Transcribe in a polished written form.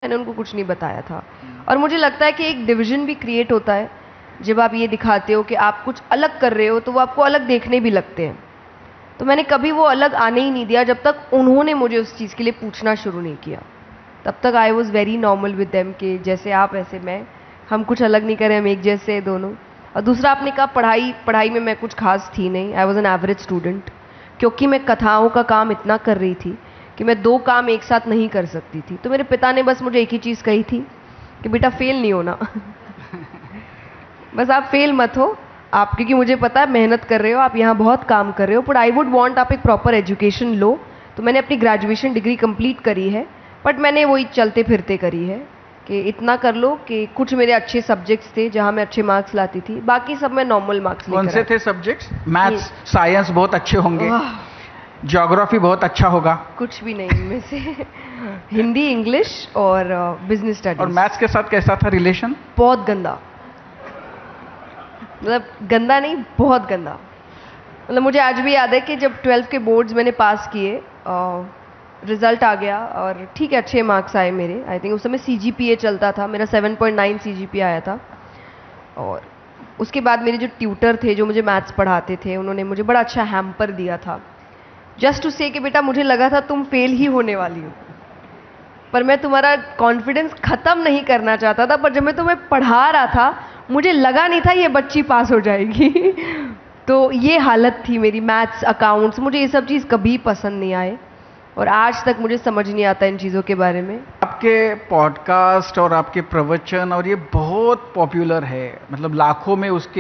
मैंने उनको कुछ नहीं बताया था। और मुझे लगता है कि एक डिवीजन भी क्रिएट होता है जब आप ये दिखाते हो कि आप कुछ अलग कर रहे हो, तो वो आपको अलग देखने भी लगते हैं। तो मैंने कभी वो अलग आने ही नहीं दिया जब तक उन्होंने मुझे उस चीज़ के लिए पूछना शुरू नहीं किया। तब तक I was very normal with them कि जैसे आप ऐसे मैं, हम कुछ अलग नहीं करें, हम एक जैसे हैं दोनों। और दूसरा, आपने कहा पढ़ाई में मैं कुछ खास थी नहीं, I was an average student, क्योंकि मैं कथाओं का काम इतना कर रही थी कि मैं 2 काम एक साथ नहीं कर सकती थी। तो मेरे पिता ने बस मुझे एक ही चीज़ कही थी कि बेटा फेल नहीं होना बस आप फेल मत हो आप, क्योंकि मुझे पता है मेहनत कर रहे हो आप, यहाँ बहुत काम कर रहे हो, बट आई वुड वांट आप एक प्रॉपर एजुकेशन लो। तो मैंने अपनी ग्रेजुएशन डिग्री कंप्लीट करी है, बट मैंने वही चलते फिरते करी है कि इतना कर लो कि कुछ मेरे अच्छे सब्जेक्ट्स थे जहाँ मैं अच्छे मार्क्स लाती थी, बाकी सब मैं नॉर्मल मार्क्स लेकर। कौन से थे सब्जेक्ट्स? मैथ्स, साइंस बहुत अच्छे होंगे, ज्योग्राफी बहुत अच्छा होगा। कुछ भी नहीं इनमें से हिंदी, इंग्लिश और बिजनेस स्टडीज। और मैथ्स के साथ कैसा था रिलेशन? बहुत गंदा, मतलब गंदा नहीं, बहुत गंदा। मतलब मुझे आज भी याद है कि जब 12th के बोर्ड्स मैंने पास किए, रिजल्ट आ गया और ठीक है अच्छे मार्क्स आए मेरे। आई थिंक उस समय CGPA चलता था, मेरा 7.9 CGPA आया था। और उसके बाद मेरे जो ट्यूटर थे जो मुझे मैथ्स पढ़ाते थे, उन्होंने मुझे बड़ा अच्छा हैम्पर दिया था, जस्ट टू से कि बेटा मुझे लगा था तुम फेल ही होने वाली हो, पर मैं तुम्हारा कॉन्फिडेंस ख़त्म नहीं करना चाहता था। पर जब मैं तुम्हें पढ़ा रहा था मुझे लगा नहीं था ये बच्ची पास हो जाएगी तो ये हालत थी मेरी। मैथ्स, अकाउंट्स, मुझे ये सब चीज़ कभी पसंद नहीं आए और आज तक मुझे समझ नहीं आता इन चीज़ों के बारे में। आपके पॉडकास्ट और आपके प्रवचन और ये बहुत पॉपुलर है, मतलब लाखों में उसके